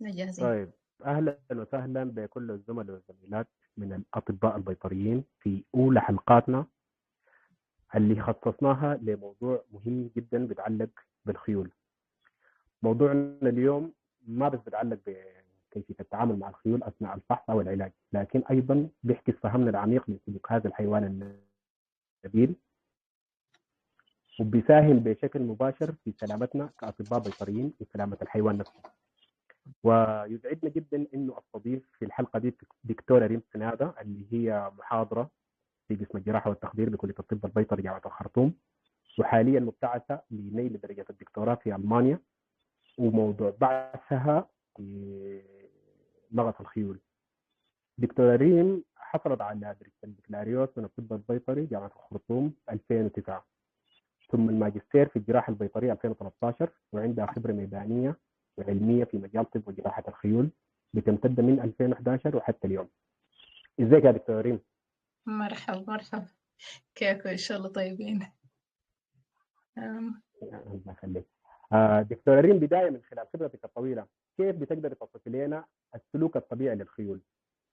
احنا جاهزين. طيب، أهلا وسهلا بكل الزملاء والزميلات من الأطباء البيطريين في أولى حلقاتنا اللي خصصناها لموضوع مهم جدا بيتعلق بالخيول. موضوعنا اليوم ما بس بيتعلق بكيفية التعامل مع الخيول أثناء الفحص أو العلاج، لكن أيضا بيحكي فهمنا العميق لسلوك هذا الحيوان النبيل، وبيساهم بشكل مباشر في سلامتنا كأطباء بيطريين وسلامة الحيوان نفسه. ويسعدنا جدا انه استضيف في الحلقه دي دكتوره ريم سناده اللي هي محاضره في قسم الجراحه والتخدير بكليه الطب البيطري جامعه الخرطوم، وحاليا مبتعثه لنيل درجه الدكتوراه في المانيا، وموضوع بحثها في لغه الخيول. دكتوره ريم حصلت على البكالوريوس من الطب البيطري جامعه الخرطوم 2009، ثم الماجستير في الجراحه البيطريه 2013، وعندها خبره ميدانيه وعلميه في مجال طب وجراحه الخيول بتمتد من 2011 وحتى اليوم. ازيك يا دكتور ريم؟ مرحبا مرحبا، كيفكم؟ ان شاء الله طيبين. الله يخليك. دكتور ريم، بدايه من خلال خبرتك الطويله، كيف بتقدر توصف لنا السلوك الطبيعي للخيول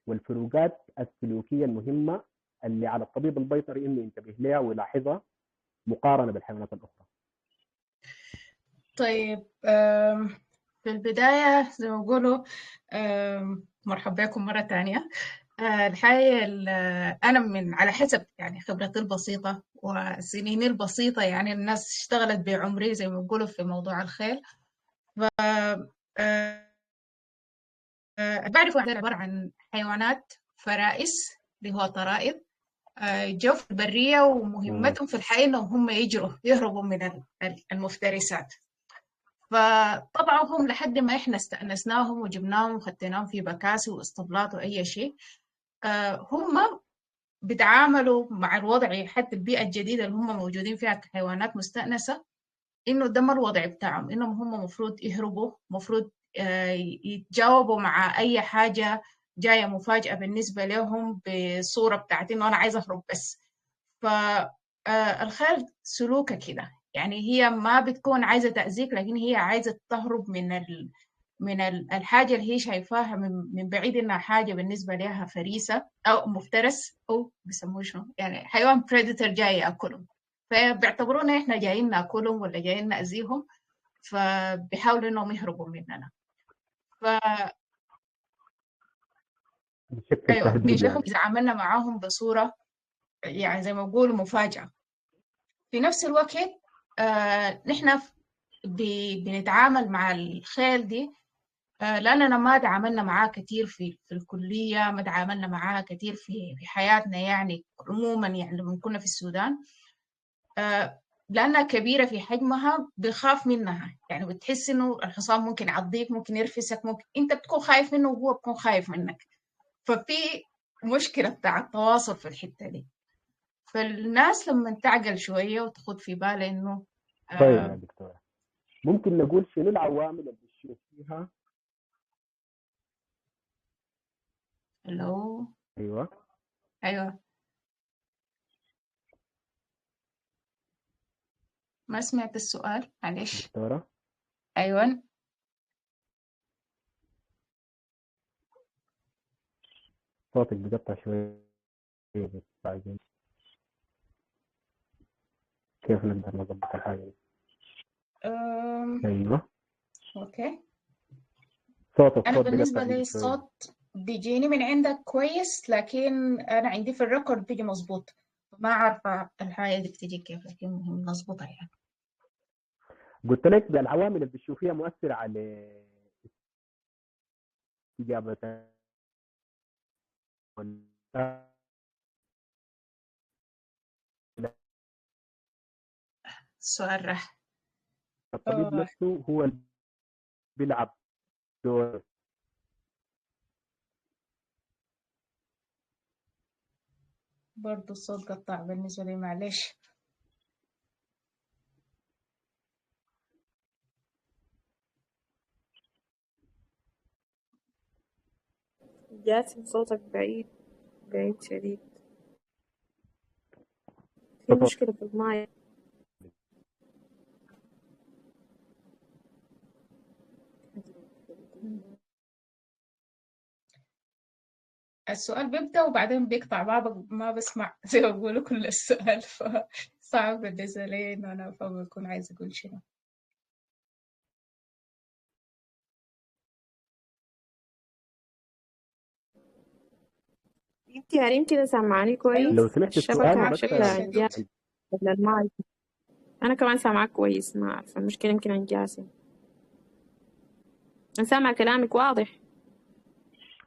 والفروقات السلوكيه المهمه اللي على الطبيب البيطري انه ينتبه لها ويلاحظها مقارنه بالحيوانات الاخرى؟ طيب، في البداية زي ما بقولوا، مرحبا بكم مرة تانية. الحقيقة أنا من على حسب يعني خبرتي البسيطة وسنيني البسيطة، يعني الناس اشتغلت بعمري زي ما بقولوا في موضوع الخيل. ف آه، بعرفوا عبارة عن حيوانات فرائس اللي هو طرائد، جو في البرية، مم. ومهمتهم في الحقيقة إنهم هم يهربوا من المفترسات. فطبعا هم لحد ما إحنا استأنسناهم وجبناهم وخدناهم في بكاسي واسطبلات وأي شيء، هم بيتعاملوا مع الوضع حتى البيئة الجديدة اللي هم موجودين فيها كحيوانات مستأنسة، إنه ده ما الوضع بتاعهم، إنهم هم مفروض يهربوا، مفروض يتجاوبوا مع أي حاجة جاية مفاجأة بالنسبة لهم بصورة بتاعت إنه أنا عايزة أهرب بس. فالخيل سلوكها كده، يعني هي ما بتكون عايزة تأذيك، لكن هي عايزة تهرب من الحاجة اللي هي شايفاها من بعيد إنها حاجة بالنسبة لها فريسة أو مفترس، أو بيسموه شنو، يعني حيوان بريدتر جاي يأكلهم، فبيعتبرونا إحنا جايين نأكلهم ولا جايين نأذيهم، فبيحاولوا إنهم يهربوا مننا. ف بشكل أيوة، تهديد بيشوفوا يعني. إذا عملنا معاهم بصورة يعني زي ما بقول مفاجأة. في نفس الوقت نحن بنتعامل مع الخيل دي، لأننا ما تعاملنا معاه كتير في الكلية، ما تعاملنا معاه كتير في حياتنا يعني عموما، يعني لما كنا في السودان. لأنها كبيرة في حجمها بخاف منها، يعني بتحس إنه الحصان ممكن يعضيك، ممكن يرفسك، ممكن أنت بتكون خايف منه وهو بيكون خايف منك. ففي مشكلة بتاع التواصل في الحتة دي. فالناس لما تعقل شوية وتاخد في بالها إنه طيب يا آه دكتوره، ممكن نقول شنو العوامل اللي بتشير فيها؟ لو ايوه أيوه، ما سمعت السؤال معلش. دكتوره، أيوه. صوتك بيقطع شويه، بس عايزين كيف نقدر نظبط الحاجه دي؟ أم... ايوه، أوكي. أنا الصوت بالنسبة بيقطع لي عندك شويه. الصوت بيجيني من عندك كويس، لكن أنا عندي في الريكورد بيجي مظبوط، ما عارفة الحاجة دي بتيجي كيف، لكن مهم نظبطها يعني. قلت لك العوامل اللي بتشوفيها مؤثره على استجابه السؤال راح. الطبيب نفسه هو اللي بيلعب دور. برضو الصوت قطع بالنسبة لي، معلش. جاسم صوتك بعيد، بعيد شديد، في مشكلة في المايك. السؤال بيبدأ وبعدين بيقطع، ما بسمع زي ما بقولوا كل السؤال، فصعب بالنسبة لي إنه أنا أفهم بكون عايزة أقول شنو. انت يا ريم كده سامعاني أيوة لو كويس؟ سمحت السؤال الشبكة بس شكلها كويس يا عن دود. جاسم ولا المايك؟ أنا كمان سامعاك كويس، ما عارفة المشكلة، يمكن عن جاسم. أنا سامع كلامك واضح.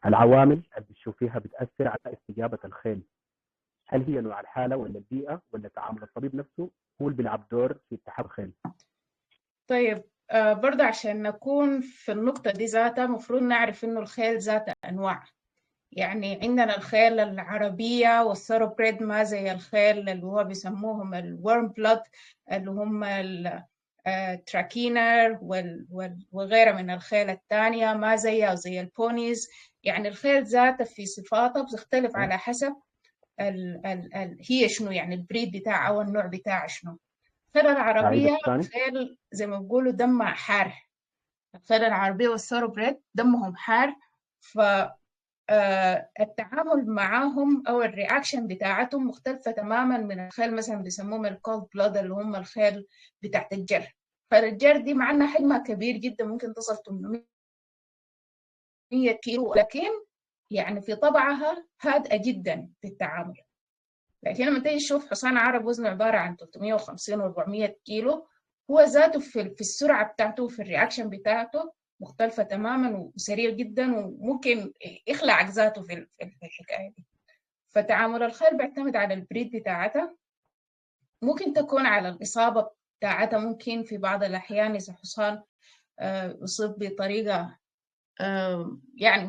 العوامل اللي بتشوفيها بتأثر على استجابة الخيل، هل هي نوع الحالة ولا البيئة ولا تعامل الطبيب نفسه هو اللي بيلعب دور في اتحاد الخيل؟ طيب برضه عشان نكون في النقطة دي ذاتها مفروض نعرف إنه الخيل ذاته أنواع. يعني عندنا الخيل العربية والثروبريد، ما زي الخيل اللي هو بيسموهم الورم بلاد اللي هم التراكينر وغيرها من الخيل التانية، ما زي البونيز. يعني الخيل ذاته في صفاتها بتختلف على حسب هي شنو، يعني البريد بتاعها أو النوع بتاعها شنو. الخيل أعيد العربية الثاني. خيل زي ما بيقولوا دمها حار. الخيل العربية والثروبريد دمهم حار، ف التعامل معاهم او الرياكشن بتاعتهم مختلفه تماما من الخيل مثلا بيسموهم الكولد بلاد اللي هم الخيل بتاعت الجر. خيل الجر دي مع انها حجمها كبير جدا ممكن تصل 800 كيلو، لكن يعني في طبعها هادئه جدا في التعامل. لكن لما تيجي تشوف حصان عرب وزنه عباره عن 350 و 400 كيلو، هو ذاته في السرعه بتاعته وفي الرياكشن بتاعته مختلفه تماما وسريع جدا، وممكن يخلع ذاته في الحكايه دي. فتعامل الخيل بيعتمد على البريد بتاعتها، ممكن تكون على الإصابة بتاعتها. ممكن في بعض الأحيان إذا حصان يصيب بطريقة يعني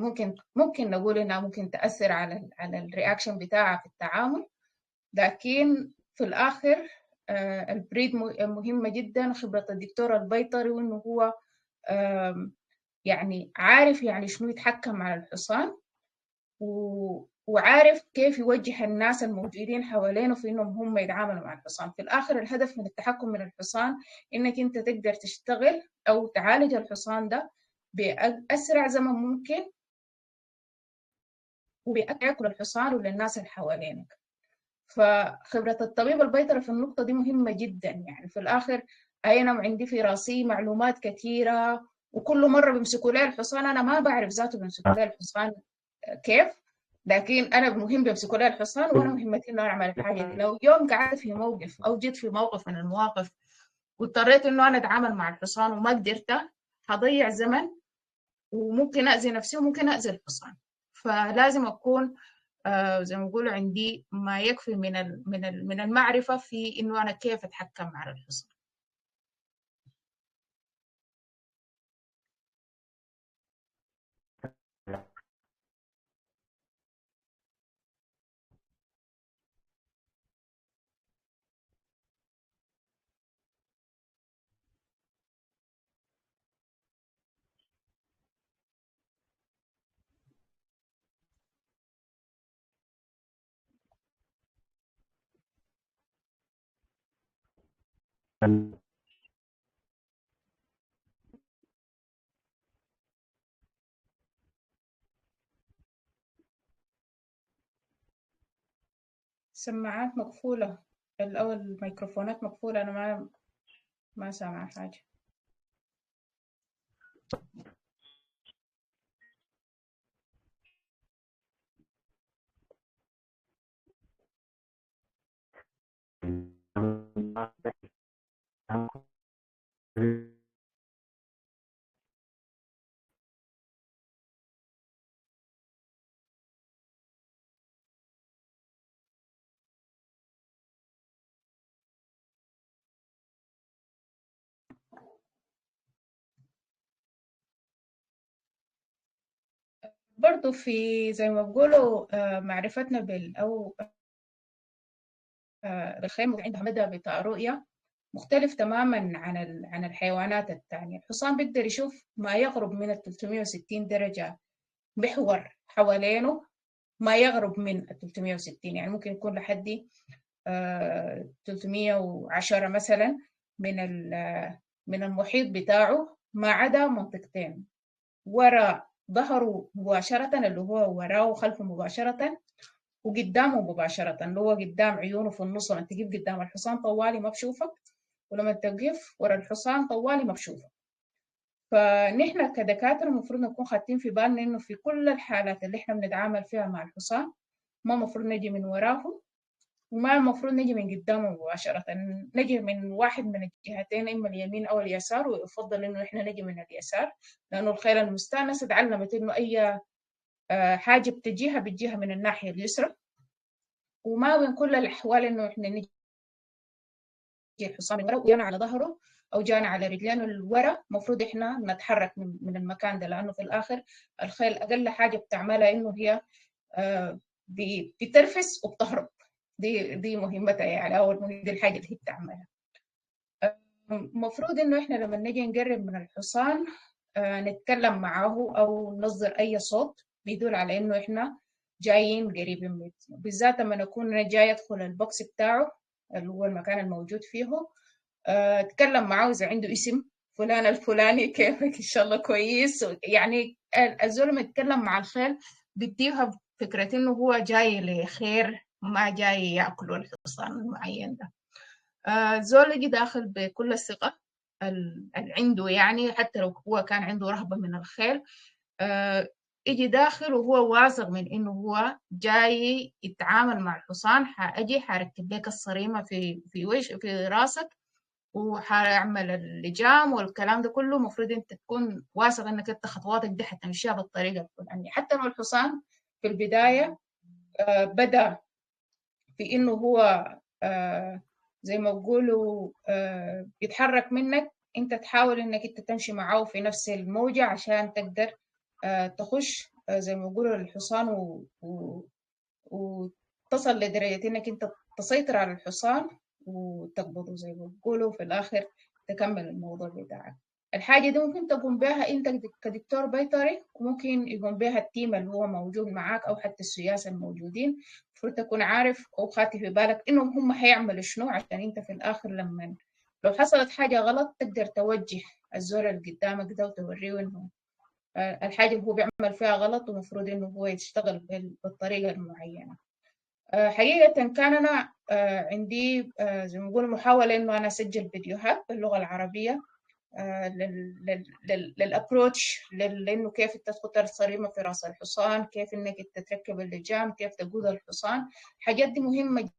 ممكن نقول إنها ممكن تأثر على الرياكشن بتاعها في التعامل. لكن في الآخر البريد مهمة جدا. خبرة الدكتور البيطري وإنه هو يعني عارف يعني شنو يتحكم على الحصان، وعارف كيف يوجه الناس الموجودين حوالينه في انهم هم يتعاملوا مع الحصان. في الاخر الهدف من التحكم من الحصان انك انت تقدر تشتغل او تعالج الحصان ده باسرع زمن ممكن، وبياكل الحصان وللناس اللي حوالينك. فخبرة الطبيب البيطري في النقطة دي مهمة جدا. يعني في الآخر أنا عندي في راسي معلومات كثيرة، وكل مرة بيمسكوا لي الحصان أنا ما بعرف ذاته بيمسكوا لي الحصان كيف، لكن أنا مهم بيمسكوا لي الحصان وأنا مهمتي إنه أعمل الحاجة دي. لو يوم قعدت في موقف أو جيت في موقف من المواقف واضطريت إنه أنا أتعامل مع الحصان وما قدرت، هضيع زمن وممكن أذي نفسي وممكن أذي الحصان. فلازم أكون زي ما بيقولوا عندي ما يكفي من المعرفة في إنه أنا كيف أتحكم على الحصان. السماعات مقفولة أو الميكروفونات مقفولة، أنا ما سامعة حاجة. برضو في زي ما بقولوا معرفتنا أو بالخيل عندها مدى بتاع رؤية مختلف تماما عن الحيوانات التانية. الحصان بيقدر يشوف ما يقرب من 360 درجة محور حوالينه، ما يقرب من 360، يعني ممكن يكون لحد 310 مثلا من المحيط بتاعه، ما عدا منطقتين: ورا ظهره مباشرة اللي هو وراه وخلفه مباشرة، وقدامه مباشرة اللي هو قدام عيونه في النص. لما تقف قدام الحصان طوالي ما بشوفك، ولما تقف ورا الحصان طوالي ما بشوفك. فنحن كدكاترة المفروض نكون خاطين في بالنا إنه في كل الحالات اللي إحنا بنتعامل فيها مع الحصان ما المفروض نجي من وراه، وما المفروض نجي من قدامه مباشرة، نجي من واحد من الجهتين، إما اليمين أو اليسار، ويفضل إنه إحنا نجي من اليسار، لأنه الخيل المستأنسة اتعلمت إنه أي حاجة بتجيها من الناحية اليسرى، وما بين كل الأحوال إنه إحنا نجي الحصان من ورا وجانا على ظهره أو جانا على رجلين الورا. المفروض إحنا نتحرك من المكان ده، لأنه في الآخر الخيل أقل حاجة بتعملها إنه هي بترفس وبتهرب. دي مهمتها يعني، أو دي الحاجة اللي هي بتعملها. المفروض إنه إحنا لما نجي نقرب من الحصان نتكلم معاه أو نصدر أي صوت بيدل على إنه إحنا جايين قريبين منه، بالذات لما نكون أنا جاي أدخل البوكس بتاعه اللي هو المكان الموجود فيه. اتكلم معاه إذا عنده اسم فلان الفلاني، كيفك، إن شاء الله كويس. يعني الزول لما يتكلم مع الخيل بيديها فكرة إنه هو جاي لخير، ما جاي يأكل الحصان المعين ده. الزول يجي داخل بكل الثقة اللي عنده، يعني حتى لو هو كان عنده رهبة من الخيل يجي داخل وهو واثق من إنه هو جاي يتعامل مع الحصان. حأجي حركب لك الصريمة في راسك، وحاعمل اللجام والكلام ده كله. المفروض انت تكون واثق انك انت خطواتك دي حتمشيها بالطريقه الفلانيه. حتى لو الحصان في البدايه بدا في انه هو زي ما بيقولوا بيتحرك منك، انت تحاول انك انت تمشي معاه في نفس الموجه عشان تقدر تخش زي ما بيقولوا الحصان وتصل لدرجه انك انت تسيطر على الحصان وتقبضه زي ما بيقولوا، في الآخر تكمل الموضوع بتاعك. الحاجة دي ممكن تقوم بها أنت كدكتور بيطري، وممكن يقوم بها التيم اللي هو موجود معاك أو حتى السياسة الموجودين. المفروض تكون عارف أو خاطي في بالك إنهم هم هيعملوا شنو، عشان أنت في الآخر لما لو حصلت حاجة غلط تقدر توجه الزول اللي قدامك ده وتوريه إنه الحاجة اللي هو بيعمل فيها غلط، ومفروض إنه هو يشتغل بالطريقة المعينة. حقيقة كان أنا عندي زي ما نقول محاولة إنه أنا أسجل فيديوهات باللغة العربية للأبروتش، لأنه كيف تدخل الصريمة في رأس الحصان، كيف إنك تركب اللجام، كيف تقود الحصان. حاجات دي مهمة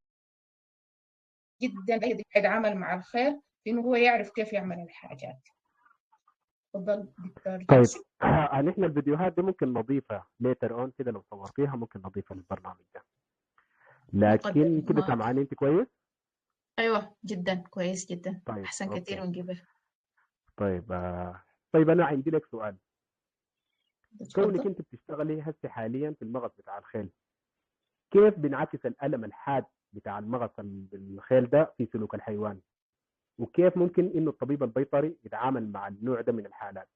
جدا أي يتعامل مع الخيل، إنه هو يعرف كيف يعمل الحاجات. تفضل دكتور طيب جاسم. نحن الفيديوهات دي ممكن نضيفها later on كده، لو صورتيها ممكن نضيفها للبرنامج ده. مقدم لكن كده الله. سامعاني انت كويس؟ أيوة جدا كويس جدا، طيب أحسن اوكي. كثير من قبل. طيب طيب انا عندي لك سؤال. كونك تفضل. انت بتشتغلي هسه حاليا في المغص بتاع الخيل، كيف بينعكس الالم الحاد بتاع المغص الخيل ده في سلوك الحيوان؟ وكيف ممكن انه الطبيب البيطري يتعامل مع النوع ده من الحالات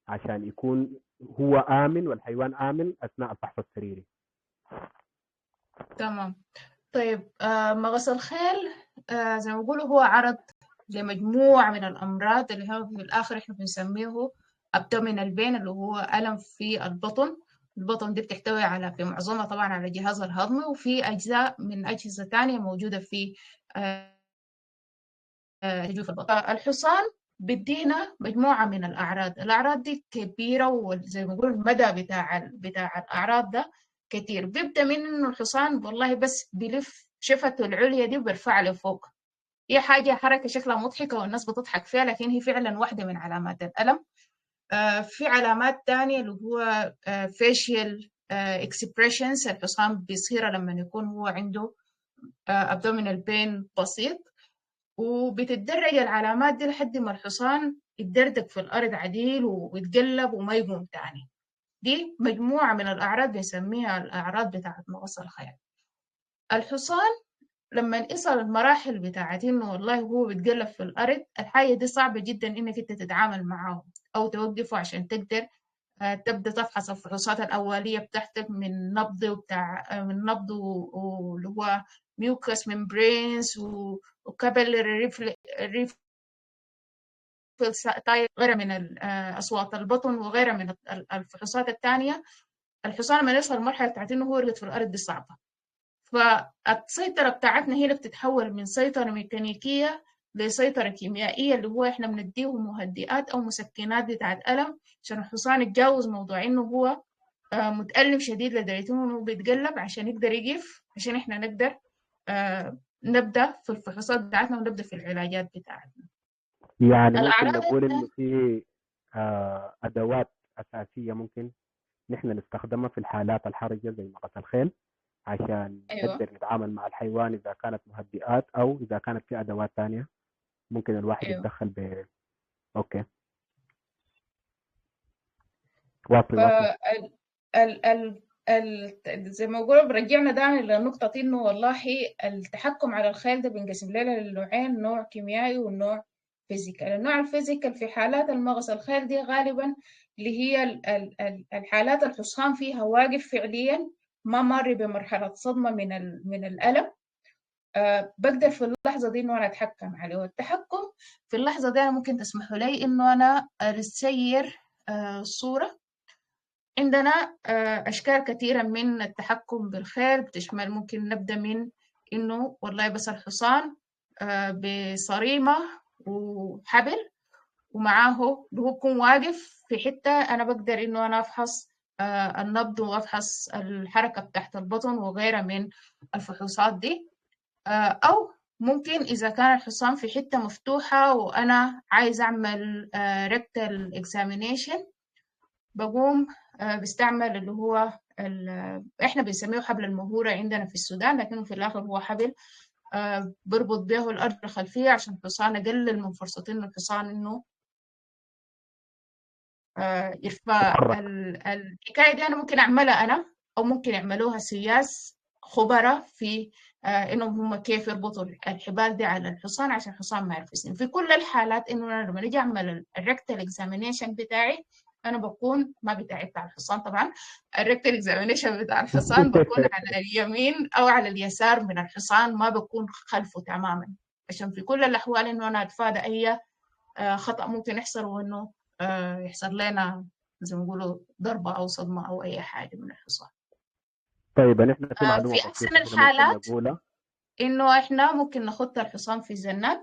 عشان يكون هو امن والحيوان امن اثناء الفحص السريري؟ تمام. طيب مغص الخيل زي ما بيقولوا هو عرض لمجموعة من الأمراض اللي هو في الآخر إحنا بنسميه abdominal pain، اللي هو ألم في البطن. البطن دي بتحتوي على في معظمها طبعا على الجهاز الهضمي، وفي أجزاء من أجهزة تانية موجودة في جوف البطن. الحصان بيدينا مجموعة من الأعراض. الأعراض دي كبيرة، وزي ما بقول المدى بتاع الأعراض ده كتير. بيبدأ من إنه الحصان والله بس بيلف شفته العليا دي وبيرفع لفوق. هي حاجة حركة شكلها مضحكة والناس بتضحك فيها، لكن هي فعلا واحدة من علامات الألم. في علامات تانية اللي هو facial expressions الحصان بيصير لما يكون هو عنده abdominal pain بسيط، وبتتدرج العلامات دي لحد ما الحصان يتدردك في الأرض عديل ويتقلب وما يقوم تاني. دي مجموعة من الأعراض بنسميها الأعراض بتاعت مغص الخيل. الحصان لما يصل المراحل بتاعت إنه والله هو بيتقلب في الأرض، الحاجة دي صعبة جدا إنك أنت تتعامل معاه أو توقفه عشان تقدر تبدأ تفحص الفحوصات الأولية بتاعتك من نبض من نبض واللي هو ميوكس ممبرينز وكابيلاري غيرها من أصوات البطن وغيرها من الفحوصات الثانية. الحصان لما يوصل لمرحلة بتاعت إنه هو يرقد في الأرض دي صعبة. فالسيطرة بتاعتنا هي اللي بتتحول من سيطرة ميكانيكية لسيطرة كيميائية، اللي هو إحنا بنديه مهدئات أو مسكنات بتاعت ألم عشان الحصان يتجاوز موضوع إنه هو متألم شديد لدرجة إنه بيتقلب عشان يقدر يقف، عشان إحنا نقدر نبدأ في الفحوصات بتاعتنا ونبدأ في العلاجات بتاعتنا. يعني ممكن الأعراض نقول إنه في أدوات أساسية ممكن نحن نستخدمها في الحالات الحرجة زي مقص الخيل عشان أيوة. نقدر نتعامل مع الحيوان إذا كانت مهدئات أو إذا كانت في أدوات تانية ممكن الواحد أيوة. يتدخل أوكي واصل. زي ما بقول رجعنا دائما لنقطة إنه والله التحكم على الخيل ده بينقسم لنا لنوعين، نوع كيميائي والنوع فيزيكال. النوع الفيزيكال في حالات المغص الخيل دي غالبا اللي هي الحالات الحصان فيها واقف فعليا، ما مر بمرحلة صدمة من الألم. بقدر في اللحظة دي إنه أنا أتحكم عليه. والتحكم في اللحظة دي أنا ممكن تسمحوا لي إنه أنا أسير الصورة. عندنا أشكال كثيرة من التحكم بالخيل بتشمل، ممكن نبدأ من إنه والله بس الحصان بصريمة وحبل ومعاه هو بيكون واقف في حتة أنا بقدر إنه أنا أفحص النبض وأفحص الحركة تحت البطن وغيرها من الفحوصات دي. أو ممكن إذا كان الحصان في حتة مفتوحة وأنا عايز أعمل rectal examination بقوم بستعمل اللي هو إحنا بنسميه حبل المهورة عندنا في السودان، لكنه في الآخر هو حبل بربط به الأرض الخلفية عشان الحصان أقلل من فرصة إنه الحصان إنه يرفع. الحكاية دي أنا ممكن أعملها أنا أو ممكن يعملوها سياس خبراء في إنهم هم كيف يربطوا الحبال دي على الحصان عشان الحصان ما يعرف يسلم. في كل الحالات إنه أنا لما نيجي أعمل الريكتال إكزامينيشن بتاعي أنا بكون ما بتاعي بتاع الحصان طبعا، الريكتال إكزامينيشن بتاع الحصان بكون على اليمين أو على اليسار من الحصان، ما بكون خلفه تماما عشان في كل الأحوال إنه أنا أتفادى أي خطأ ممكن يحصل وإنه يحصل لنا زي ما نقولوا ضربة أو صدمة أو أي حاجة من الحصان. طيب نحن في معلومة في أحسن بسيطة هنا ممكن الحالات نقولها، إنه إحنا ممكن نخط الحصان في الزناق.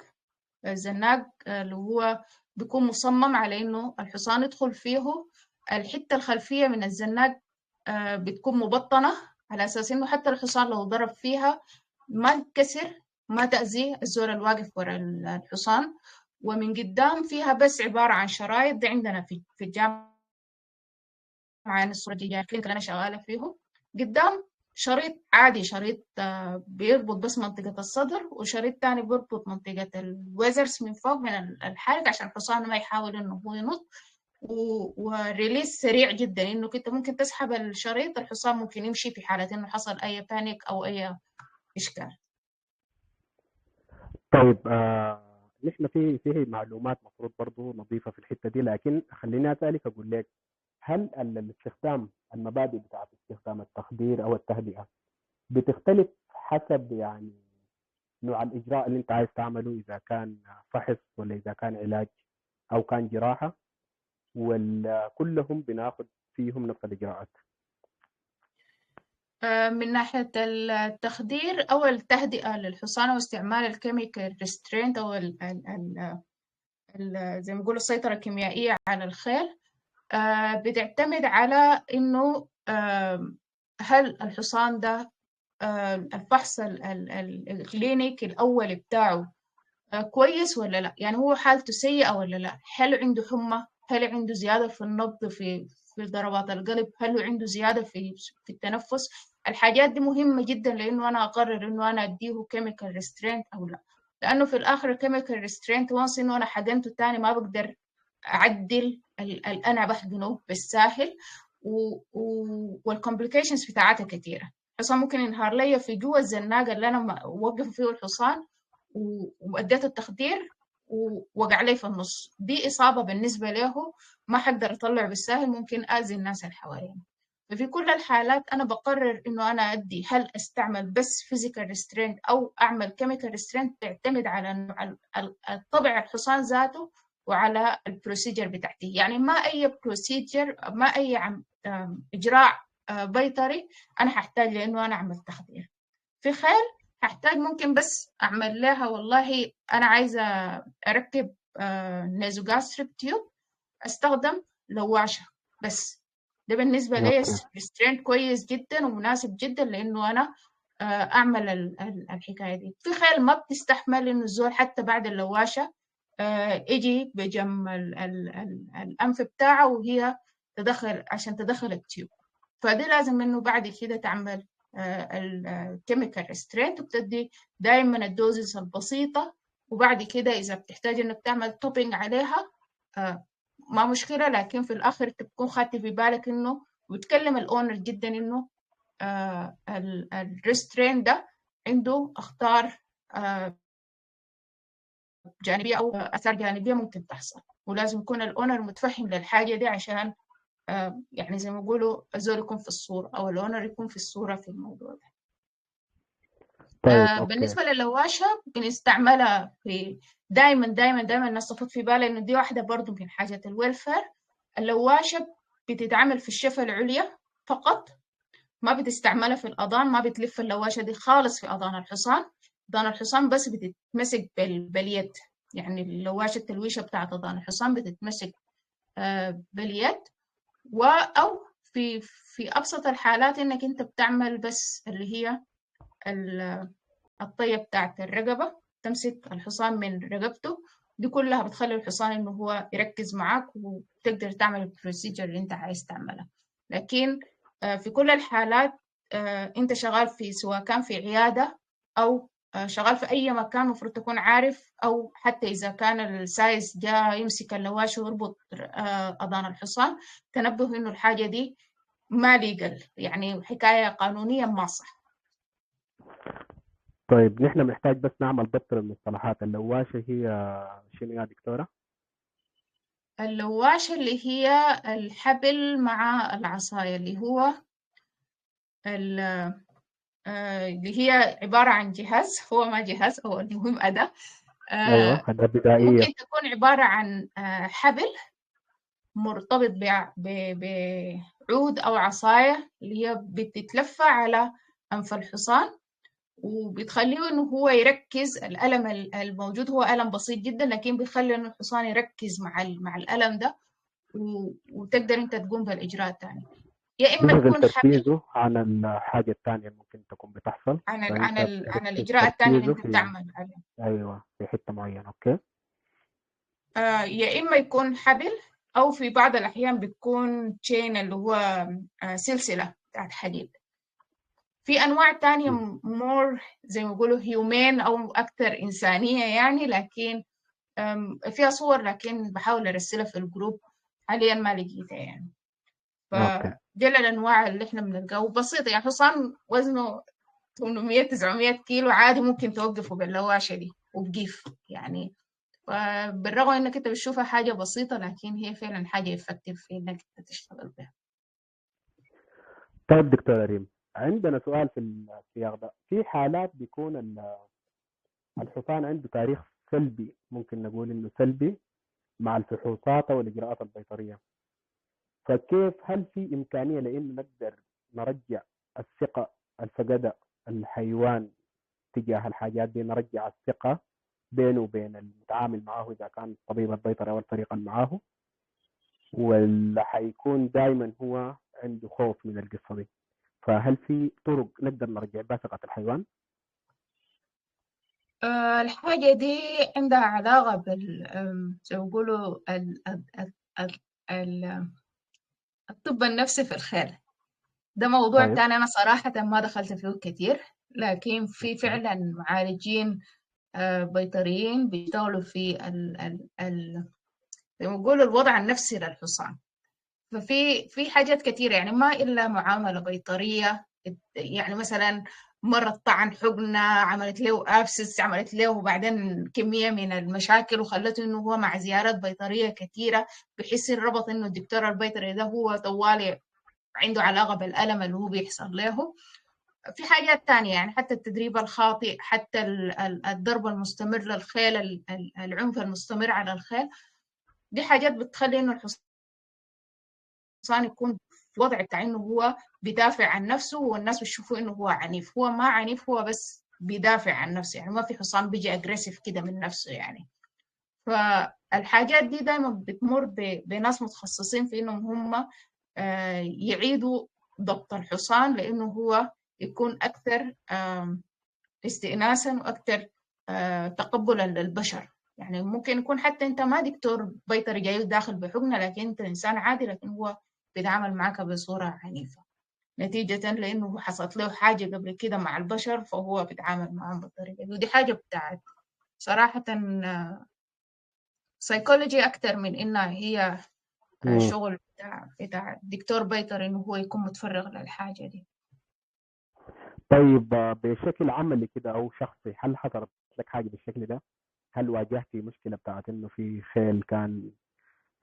الزناق اللي هو بيكون مصمم على إنه الحصان يدخل فيه الحتة الخلفية من الزناق بتكون مبطنة على أساس إنه حتى الحصان لو ضرب فيها ما تكسر، ما تأذي الزول الواقف ورا الحصان. ومن قدام فيها بس عبارة عن شرايط، دي عندنا في الجامعة معانا الصورة دي الكلينيك اللي أنا شغالة فيه. قدام شريط عادي، شريط بيربط بس منطقة الصدر، وشريط تاني بيربط منطقة الوزرس من فوق من الحلق عشان الحصان ما يحاول إنه هو ينط. وريليس سريع جدا إنه كنت ممكن تسحب الشريط الحصان ممكن يمشي في حالة إنه حصل أي بانيك أو أي إشكال. طيب نحن في معلومات مفروض برضو نضيفها في الحتة دي، لكن خليني أسألك أقول لك هل الاستخدام المبادئ بتاعت استخدام التخدير أو التهدئة بتختلف حسب يعني نوع الإجراء اللي أنت عايز تعمله، إذا كان فحص ولا إذا كان علاج أو كان جراحة، ولا كلهم بناخد فيهم نفس الإجراءات؟ من ناحية التخدير أو التهدئة للحصان واستعمال الكيميكال ريسترينت أو زي ما نقول السيطرة الكيميائية على الخيل، بتعتمد على إنه هل الحصان ده الفحص الكلينيكي الأول بتاعه كويس ولا لا، يعني هو حالته سيئة ولا لا، هل عنده حمى، هل عنده زيادة في النبض في ضربات القلب، هل عنده زيادة في التنفس. الحاجات دي مهمة جدا لأنه أنا أقرر إنه أنا أديه كيميكال ريسترينت أو لا، لأنه في الآخر الكيميكال ريسترينت وانس إنه أنا حقنته تاني ما بقدر أعدل أنا بحقنه بالساهل، والكومبليكيشنز بتاعتها كثيرة. الحصان ممكن ينهار لي في جوا الزناقة اللي أنا وقف فيه الحصان وأديته التخدير ووقع لي في النص، دي إصابة بالنسبة له ما حقدر أطلع بالساهل، ممكن أذي الناس اللي حواليني. ففي كل الحالات أنا بقرر إنه أنا أدي هل أستعمل بس فيزيكال ريسترينت أو أعمل كيميكال ريسترينت، تعتمد على طبع الحصان ذاته وعلى البروسيجر بتاعتي. يعني ما أي بروسيجر، ما أي إجراء بيطري أنا هحتاج لأنه أنا أعمل تخدير. في خيل هحتاج ممكن بس أعمل لها والله أنا عايزة أركب نيزوغاستريك تيوب، أستخدم لواشة بس. ده بالنسبة لي اوكي. ريسترينت كويس جدا ومناسب جدا لأنه أنا أعمل الحكاية دي. في خيل ما بتستحمل إنه الزول حتى بعد اللواشة يجي بجم الأنف بتاعه وهي تدخل عشان تدخل التيوب. فدي لازم إنه بعد كده تعمل الكيميكال ريسترينت وبتدي دائما الدوزز البسيطة، وبعد كده إذا بتحتاج إنك تعمل توبينج عليها ما مشكلة، لكن في الآخر تكون خدت في بالك إنه وتكلم الأونر جدا إنه الريسترين ده عنده أخطار جانبية أو آثار جانبية ممكن تحصل، ولازم يكون الأونر متفهم للحاجة دي عشان يعني زي ما بيقولوا الزول يكون في الصورة أو الأونر يكون في الصورة في الموضوع ده. طيب اوكي. بالنسبة للواشة بنستعملها في دايما الناس تفوت في بالها إنه دي واحدة برضو من حاجات الويلفير. اللواشة بتتعمل في الشفة العليا فقط، ما بتستعملها في الأذان، ما بتلف اللواشة دي خالص في أذان الحصان. أذان الحصان بس بتتمسك باليد، يعني اللواشة التلويشة بتاعت أذان الحصان بتتمسك باليد، أو في أبسط الحالات إنك أنت بتعمل بس اللي هي الطية بتاعت الرقبة، تمسك الحصان من رقبته. دي كلها بتخلي الحصان إنه هو يركز معاك وتقدر تعمل البروسيجر اللي أنت عايز تعملها. لكن في كل الحالات أنت شغال في، سواء كان في عيادة أو شغال في أي مكان، مفروض تكون عارف، أو حتى إذا كان السايس جاء يمسك اللواش ويربط أذان الحصان، تنبه إنه الحاجة دي ما ليجل، يعني حكاية قانونيا ما صح. طيب نحن محتاج بس نعمل ضبط للمصطلحات. اللواشة هي شنو يا دكتورة؟ اللواشة اللي هي الحبل مع العصاية، اللي هو اللي هي عبارة عن جهاز، هو ما جهاز، هو المهم أداة ايوه أداة بدائية. ممكن تكون عبارة عن حبل مرتبط بعود أو عصاية اللي هي بتتلفى على أنف الحصان، وبتخليه إنه هو يركز. الألم الموجود هو ألم بسيط جدا، لكن بيخلي إنه الحصان يركز مع الألم ده، وتقدر أنت تقوم بالإجراء الثاني. يا إما بيشغل تكون حبل تركيزه عن الحاجة الثانية اللي ممكن تكون بتحصل، فأنت عن بتركز الإجراء الثاني اللي تركيزه أنت في بتعمل عليه. أيوة في حتة معينة. أوكي. يا إما يكون حبل، أو في بعض الأحيان بتكون تشين اللي هو سلسلة بتاعت حديد. في أنواع تانية مور زي ما بيقولوا هيومين أو أكثر إنسانية يعني، لكن فيها صور لكن بحاول أرسلها في الجروب، حاليا ما لقيتها يعني. أوكي. فدي الأنواع اللي إحنا بنلقاها بسيطة، يعني حصان وزنه 800-900 كيلو عادي ممكن توقفه باللواشة دي وبقيف يعني. بالرغم انك انت بتشوفها حاجة بسيطة، لكن هي فعلا حاجة يفكر في انك انت تشتغل بها. طيب دكتور ريم، عندنا سؤال في السياق ده. في حالات بيكون الحصان عنده تاريخ سلبي، ممكن نقول إنه سلبي مع الفحوصات والإجراءات البيطرية، فكيف هل في إمكانية لإنه نقدر نرجع الثقة الفقدة الحيوان تجاه الحاجات دي، نرجع الثقة بينه وبين المتعامل معه إذا كان الطبيب البيطري أو الفريق اللي معاه، ولا حيكون دائما هو عنده خوف من القصة دي؟ فهل في طرق نقدر نرجع بها ثقة الحيوان؟ الحاجة دي عندها علاقة زي ما بيقولوا الطب النفسي في الخيل. ده موضوع طيب. تاني أنا صراحة ما دخلت فيه كتير، لكن في أوكي. فعلا معالجين بيطريين بيشتغلوا في زي ما بيقولوا الوضع النفسي للحصان. ففي حاجات كتيرة يعني، ما إلا معاملة بيطرية. يعني مثلا مرة طعن حقنة عملت له أبسس، عملت له وبعدين كمية من المشاكل وخلته إنه هو مع زيارات بيطرية كتيرة بحس الربط إنه الدكتور البيطري ده هو طوالي عنده علاقة بالألم اللي هو بيحصل له. في حاجات تانية يعني، حتى التدريب الخاطئ، حتى الضرب المستمر للخيل، العنف المستمر على الخيل. دي حاجات بتخلي إنه الحصان يكون في وضع بتاع إنه هو بيدافع عن نفسه، والناس بتشوفه إنه هو عنيف. هو ما عنيف، هو بس بيدافع عن نفسه، يعني ما في حصان بيجي أجريسيف كده من نفسه يعني. فالحاجات دي دايما بتمر بناس متخصصين في إنهم هم يعيدوا ضبط الحصان، لأنه هو يكون أكثر استئناسا وأكثر تقبلا للبشر. يعني ممكن يكون حتى أنت ما دكتور بيطري جاي داخل بحقنة، لكن أنت إنسان عادي، لكن هو بيتعامل معك بصورة عنيفة نتيجة لأنه حصلت له حاجة قبل كده مع البشر، فهو بيتعامل معهم بالطريقة دي. ودي حاجة بتاعت صراحة سايكولوجي أكتر من إنها هي مم. شغل بتاع دكتور بيطري إنه هو يكون متفرغ للحاجة دي. طيب بشكل عملي كده او شخصي، هل حصلت لك حاجه بالشكل ده؟ هل واجهتي مشكله بتاعت انه في خيل كان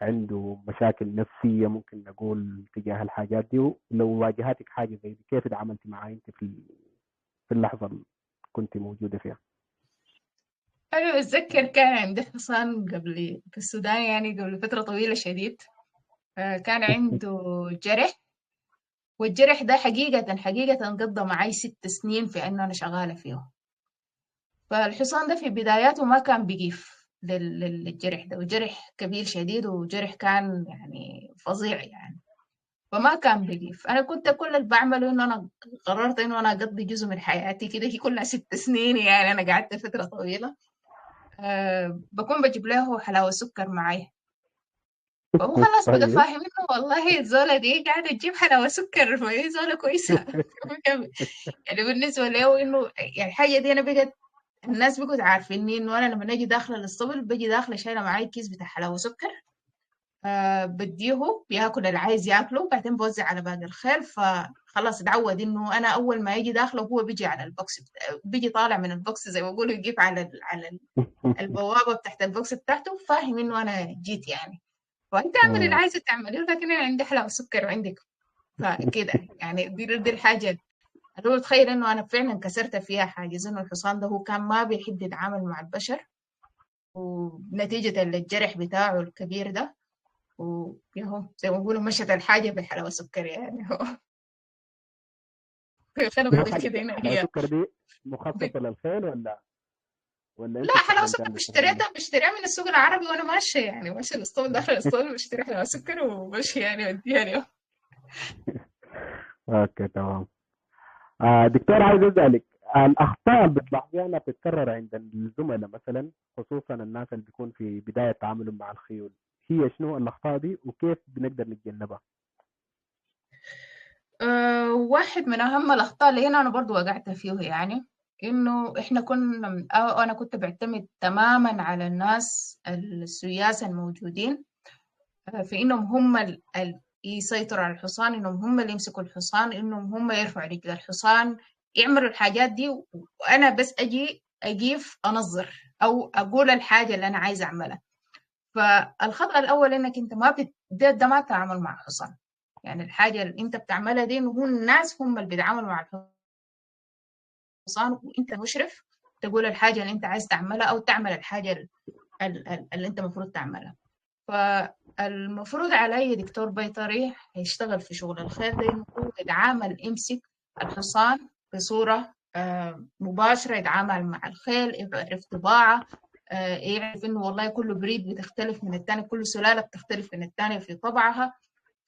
عنده مشاكل نفسيه ممكن نقول تجاه الحاجات دي؟ ولو واجهتك حاجه زي دي كيف تعاملتي معها انت في اللحظه اللي كنت موجوده فيها؟ أنا بتذكر كان عندي حصان قبل في السودان، يعني قبل فترة طويلة شديد. كان عنده جرح، والجرح ده حقيقة قضى معي 6 سنين في أنه أنا شغالة فيه. فالحصان ده في بداياته ما كان بيقيف للجرح ده، وجرح كبير شديد، وجرح كان يعني فظيع يعني. فما كان بيقيف. أنا كنت كل اللي بعمله إنه أنا قررت إنه أنا أقضي جزء من حياتي كده، هي كلها 6 سنين يعني أنا قعدت فترة طويلة. بكون بجيب له حلاوة سكر معي. فهو خلاص بقى طيب. فاهم إنه والله الزولة دي قاعدة تجيب حلاوة سكر، فهي زولة كويسة. يعني بالنسبة له إنه يعني الحاجة دي أنا بقت الناس بقوا عارفيني إنه أنا لما أجي داخلة للصبل باجي داخلة شايلة معاي كيس بتاع حلاوة سكر. بديه بياكل اللي عايز ياكله، بعدين بوزع على باقي الخيل. فخلاص اتعود إنه أنا أول ما يجي داخله هو بيجي على البوكس بيجي طالع من البوكس زي ما بيقولوا، يجيب على البوابة بتاعت البوكس بتاعته، فاهم إنه أنا جيت يعني. وأنت اعمل اللي عايزة تعمليه، لكن أنا عندي حلاوة سكر وعندك. فكده يعني دي الحاجة اللي هو تخيل إنه أنا فعلا كسرت فيها حاجز إنه الحصان ده هو كان ما بيحب يتعامل مع البشر، ونتيجة الجرح بتاعه الكبير ده، وياهو زي ما بيقولوا مشت الحاجة بحلاوة سكر يعني. هو خلينا دي نقول كده هنا حلاوه هي. السكر دي مخصصه للخيل ولا لا، انت حلاوة استخدمتها سكر للتمرين؟ بشتريها من السوق العربي وأنا ماشية يعني، ماشية الأسطول داخل الأسطول بشتري حلاوة سكر وماشي يعني وديها له. اوكي تمام. دكتور عايز اسالك، الاخطاء اللي بتلاحظيها انها بتتكرر عند الزملاء مثلا، خصوصا الناس اللي بيكون في بدايه تعاملهم مع الخيول، هي شنو الاخطاء دي وكيف بنقدر نتجنبها؟ واحد من أهم الأخطاء اللي هنا أنا برضو وقعت فيه، يعني إنه إحنا كنا أو أنا كنت بعتمد تماما على الناس السياسة الموجودين، في إنهم هم يسيطروا على الحصان، إنهم هم اللي يمسكوا الحصان، إنهم هم يرفعوا رجل الحصان، يعملوا الحاجات دي، وأنا بس أجي أجيف أنظر أو أقول الحاجة اللي أنا عايزة أعملها. فالخطأ الأول إنك أنت ما ده ما تعامل مع الحصان. يعني الحاجة اللي أنت بتعملها دي إنه هو الناس هم اللي بيتعاملوا مع الحصان، وأنت مشرف تقول الحاجة اللي أنت عايز تعملها أو تعمل الحاجة اللي أنت المفروض تعملها. فالمفروض على أي دكتور بيطري هيشتغل في شغل الخيل ده إنه هو يتعامل يمسك الحصان بصورة مباشرة، يتعامل مع الخيل، يعرف طباعة، يعرف إنه والله كل بريد بتختلف من التاني، كل سلالة بتختلف من التانية في طبعها.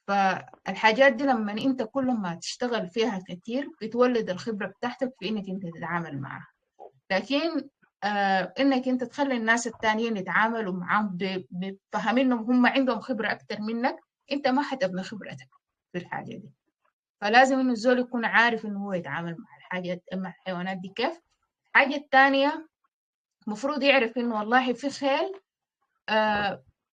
فالحاجات دي لما أنت كل ما تشتغل فيها كتير بتولد الخبرة بتاعتك في إنك أنت تتعامل معها. لكن انك انت تخلي الناس التانيين يتعاملوا معاهم بفهمينهم هم عندهم خبرة اكتر منك، انت ما حتبني خبرتك في الحاجة دي. فلازم انه الزول يكون عارف انه هو يتعامل مع مع الحيوانات دي كيف. الحاجة التانية مفروض يعرف انه والله في خيل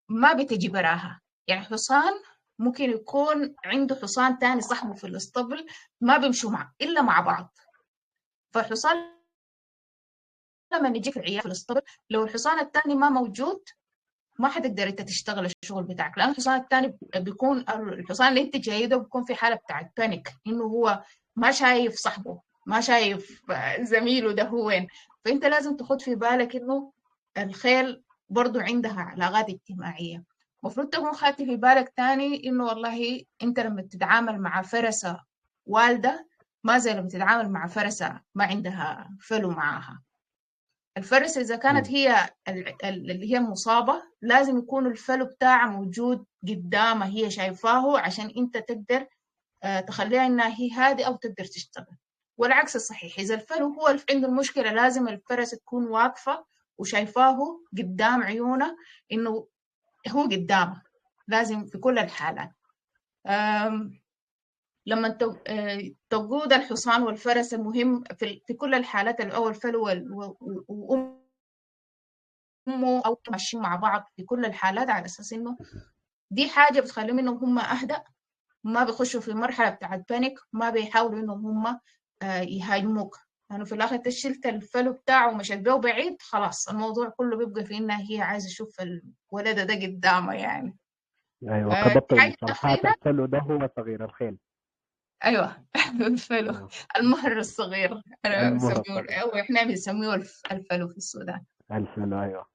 ما بتجي براها. يعني حصان ممكن يكون عنده حصان تاني صاحبه في الاسطبل ما بيمشوا معه الا مع بعض. فالحصان لما يجيك العيال في الاسطبل، لو الحصان التاني ما موجود ما حتقدر انت تشتغل الشغل بتاعك، لان الحصان الثاني بيكون الحصان اللي انت جايده بيكون في حاله بتاعت بانيك، انه هو ما شايف صاحبه، ما شايف زميله ده هو وين. فانت لازم تاخد في بالك انه الخيل برضو عندها علاقات اجتماعيه، المفروض تكون خدت في بالك تاني إنه والله أنت لما تتعامل مع فرسة والدة ما زي لما تتعامل مع فرسة ما عندها فلو معاها. الفرسة إذا كانت مم. هي اللي هي مصابة لازم يكون الفلو بتاعها موجود قدامها، هي شايفاه عشان أنت تقدر تخليها إنها هي هادئة أو تقدر تشتغل. والعكس الصحيح، إذا الفلو هو اللي عنده المشكلة لازم الفرسة تكون واقفة وشايفاه قدام عيونها، إنه هو قدامها لازم في كل الحالات. لما تقود الحصان والفرس المهم في كل الحالات الأول الفلو وأمه أو ماشيين مع بعض في كل الحالات، على أساس إنه دي حاجة بتخليهم إنهم هم أهدأ، ما بيخشوا في مرحلة بتاعت بانيك، ما بيحاولوا إنهم هم يهاجموك، لأنه يعني في الآخر تشلت الفلو بتاعه ومشت بيه بعيد، خلاص الموضوع كله بيبقى في إنها هي عايزة تشوف الولد ده قدامه يعني. ايوه، خبطت الحاجة بمصطلحات الأخيرة الفلو ده هو صغير الخيل. أيوة الفلو، آه. المهر الصغير أنا المهر بسميه، الصغير. أو إحنا بنسميه الفلو في السودان. الفلو ايوه.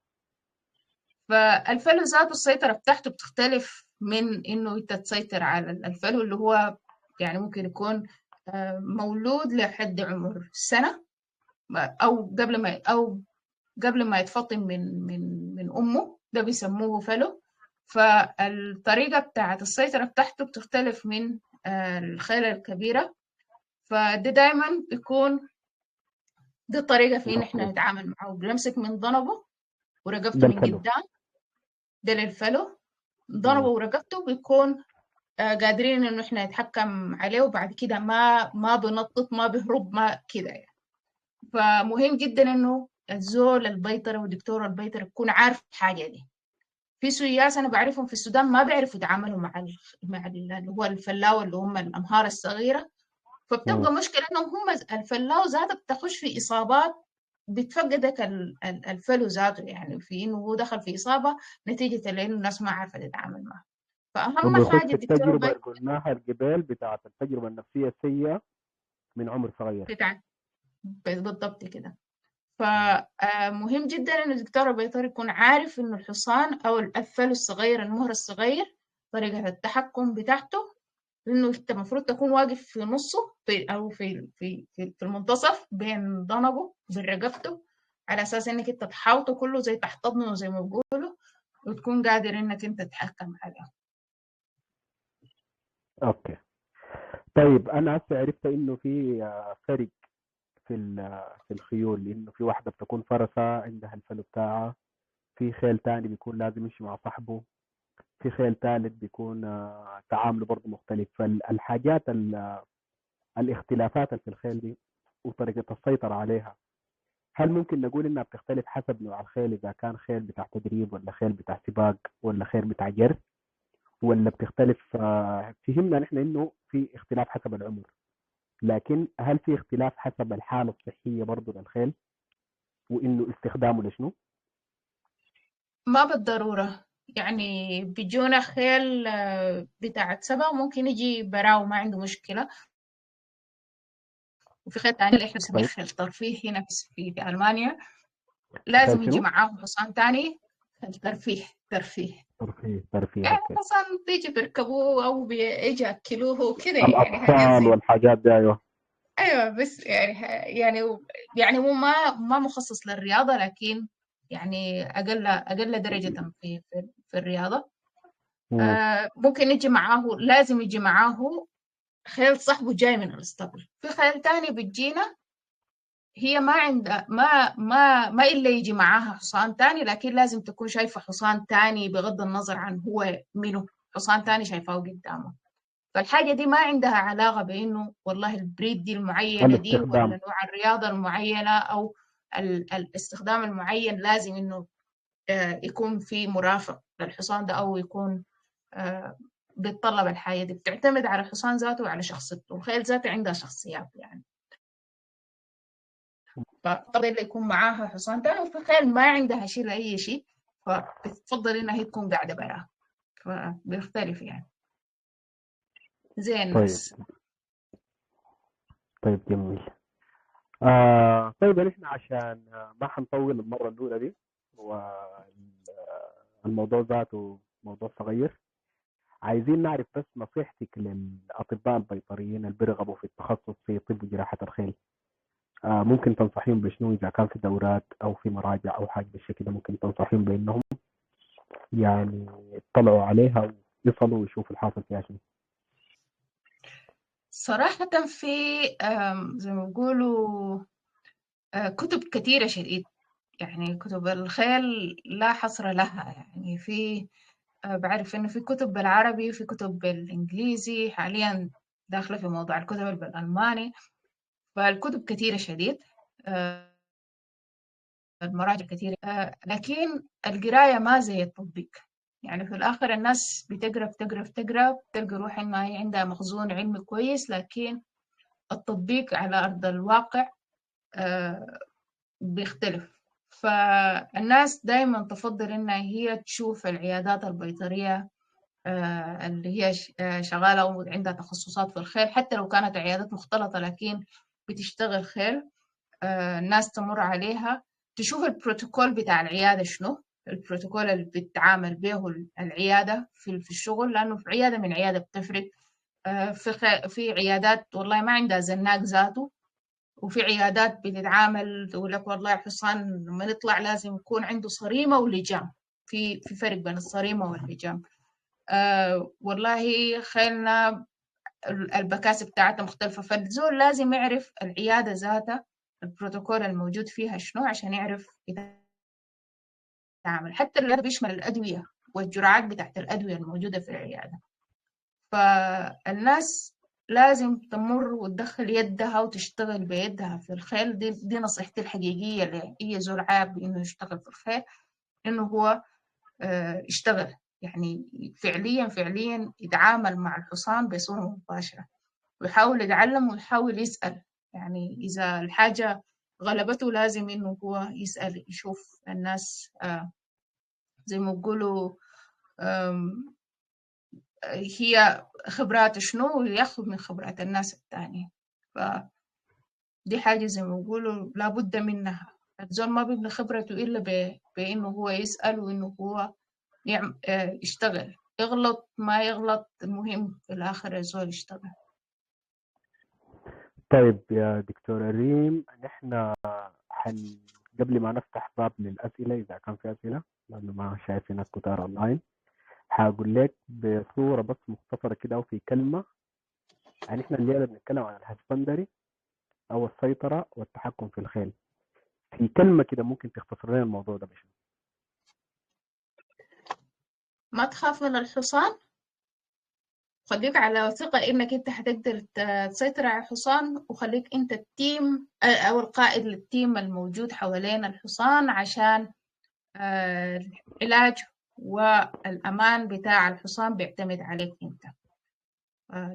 فالفلو ذاته السيطرة بتاعته بتختلف من إنه أنت تسيطر على الفلو اللي هو يعني ممكن يكون مولود لحد عمر سنة، أو قبل ما يتفطم من أمه، ده بيسموه فلو. فالطريقة بتاعت السيطرة بتاعته بتختلف من الخيل الكبيرة. فده دايما بيكون دي الطريقة في إن إحنا اوكي، نتعامل معه، بنمسك من ضنبه ورقبته ده من الفلو. قدام، ده للفلو. ضربه مم. ورقبته بيكون قادرين إنه إحنا نتحكم عليه، وبعد كده ما بنطط ما بيهرب ما كده يعني. فمهم جدا إنه الزول البيطري ودكتور البيطري يكون عارف الحاجة دي. في سياس أنا بعرفهم في السودان ما بيعرفوا يتعاملوا اللي هو الفلاوة اللي هم الأمهار الصغيرة، مم. فبتبقى مشكلة إنهم هم الفلاو ذاته بتخش في إصابات بتفقدك الفلو ذاته، يعني في إنه هو دخل في إصابة نتيجة لأنه الناس ما عارفة تتعامل معه. فأهم وبيخش حاجة في الدكتور التجربه البيطري اللي قلناها الجبال بتاعت التجربه النفسيه السيئه من عمر صغير. بتاع بالضبط كده. مم. فمهم جدا إنه الدكتور البيطري يكون عارف إنه الحصان أو الفلو الصغير المهر الصغير طريقة التحكم بتاعته، إنه أنت المفروض تكون واقف في نصه أو في المنتصف بين ضنبه وبين رقبته، على أساس إنك أنت تحاوطه كله زي تحتضنه زي ما بيقولوا، وتكون قادر إنك أنت تتحكم عليه. اوكي. طيب انا هسه عرفت انه في فرق في في الخيول، لانه في واحده بتكون فرسه عندها الفلو بتاعها، في خيل تاني بيكون لازم يمشي مع صاحبه، في خيل ثالث بيكون تعامله برضه مختلف. فالحاجات الاختلافات اللي في الخيل دي وطريقة السيطرة عليها، هل ممكن نقول انها بتختلف حسب نوع الخيل، اذا كان خيل بتاع تدريب ولا خيل بتاع سباق ولا خيل بتاع جري، ولا بتختلف؟ فهمنا نحن انه في اختلاف حسب العمر، لكن هل في اختلاف حسب الحالة الصحية برضه للخيل وانه استخدامه لشنو؟ ما بالضرورة، يعني بيجونا خيل بتاعت سبا ممكن يجي براو ما عنده مشكلة، وفي خيل تاني اللي احنا بنسميه طيب، خيل ترفيه هنا في ألمانيا خيل لازم يجي شنو؟ معاه حصان تاني. خيل ترفيه ترفيه، ترفيه، يعني اوكي. حصان بيجي بيركبوه أو بيجي يأكلوه وكده، يعني حاجات الاطفال زي والحاجات دي، ايوه. أيوة. بس يعني هو ما مخصص للرياضة، لكن يعني أقل درجة في الرياضة. مم. ممكن يجي معاه، لازم يجي معاه خيل صاحبه جاي من الاسطبل. في خيل تاني بتجينا هي ما عندها ما إلا يجي معاها حصان تاني، لكن لازم تكون شايفة حصان تاني بغض النظر عن هو منه، حصان تاني شايفاه قدامه. فالحاجة دي ما عندها علاقة بإنه والله البريد دي المعينة دي ولا الاستخدام. نوع الرياضة المعينة أو الاستخدام المعين لازم إنه يكون في مرافق للحصان ده، أو يكون آه، بيتطلب الحاجة دي. بتعتمد على الحصان ذاته وعلى شخصيته، الخيل ذاته عندها شخصيات يعني. فبتفضل اللي يكون معاها حصان تاني، وفي خيل ما عندها شيء لأي شيء، فبتفضل إنها هي تكون قاعدة براها، فبيختلف يعني زي طيب، الناس. طيب جميل. طيب نحن عشان ما حنطول المرة الأولى دي، والموضوع ذاته موضوع صغير. عايزين نعرف بس نصيحتك للأطباء البيطريين اللي بيرغبوا في التخصص في طب وجراحة الخيل. ممكن تنصحيهم بشنو إذا كان في دورات أو في مراجع أو حاجة بالشكل ده؟ ممكن تنصحيهم بأنهم يعني يطلعوا عليها ويصلوا ويشوفوا الحاصل فيها شنو. صراحة في زي ما بيقولوا كتب كثيرة شديد. يعني كتب الخيل لا حصر لها. يعني في بعرف إنه في كتب بالعربي وفي كتب بالإنجليزي، حاليا داخلة في موضوع الكتب بالألماني. فالكتب كثيرة شديد، آه، المراجع كثيرة، لكن القراية ما زي التطبيق. يعني في الآخر الناس بتقرأ بتقرأ بتقرأ، بتلقى روح إنها هي عندها مخزون علمي كويس، لكن التطبيق على أرض الواقع آه، بيختلف. فالناس دايما تفضل إنها هي تشوف العيادات البيطرية اللي هي شغالة وعندها تخصصات في الخيل، حتى لو كانت عيادات مختلطة لكن بتشتغل خيل. الناس تمر عليها تشوف البروتوكول بتاع العيادة شنو، البروتوكول اللي بتتعامل به العيادة في الشغل، لأنه في عيادة من عيادة بتفرق. في عيادات والله ما عندها زناق ذاته، وفي عيادات بتتعامل تقول لك والله الحصان لما يطلع لازم يكون عنده صريمة ولجام. في فرق بين الصريمة واللجام. والله خيلنا البكاسة بتاعتها مختلفة، فالزول لازم يعرف العيادة ذاتها البروتوكول الموجود فيها شنو عشان يعرف يتعامل. حتى العيادة بيشمل الأدوية والجرعات بتاعت الأدوية الموجودة في العيادة. فالناس لازم تمر وتدخل يدها وتشتغل بيدها في الخيل. دي نصيحتي الحقيقية لأي زول حابب إنه يشتغل في الخيل، إنه هو يشتغل، يعني فعليا يتعامل مع الحصان بصورة مباشرة، ويحاول يتعلم ويحاول يسأل. يعني إذا الحاجة غلبته لازم إنه هو يسأل يشوف الناس زي ما بيقولوا هي خبرات شنو، وياخذ من خبرات الناس التانية. فدي حاجة زي ما بيقولوا لابد منها. الزول ما بيبني خبرته إلا بإنه هو يسأل وإنه هو يشتغل، يغلط ما يغلط، المهم في الآخر الزول يشتغل. طيب يا دكتورة ريم، نحن قبل ما نفتح باب للأسئلة إذا كان في أسئلة، لأنه ما شايف ناس كتار أونلاين، هقول لك بصورة بس مختصرة كده أو في كلمة. يعني إحنا الليلة بنتكلم عن الهسبندري أو السيطرة والتحكم في الخيل. في كلمة كده ممكن تختصر لنا الموضوع ده بشنو؟ ما تخاف من الحصان، خليك على ثقة إنك أنت هتقدر تسيطر على الحصان، وخليك أنت التيم أو القائد للتيم الموجود حوالين الحصان، عشان العلاج والأمان بتاع الحصان بيعتمد عليك أنت.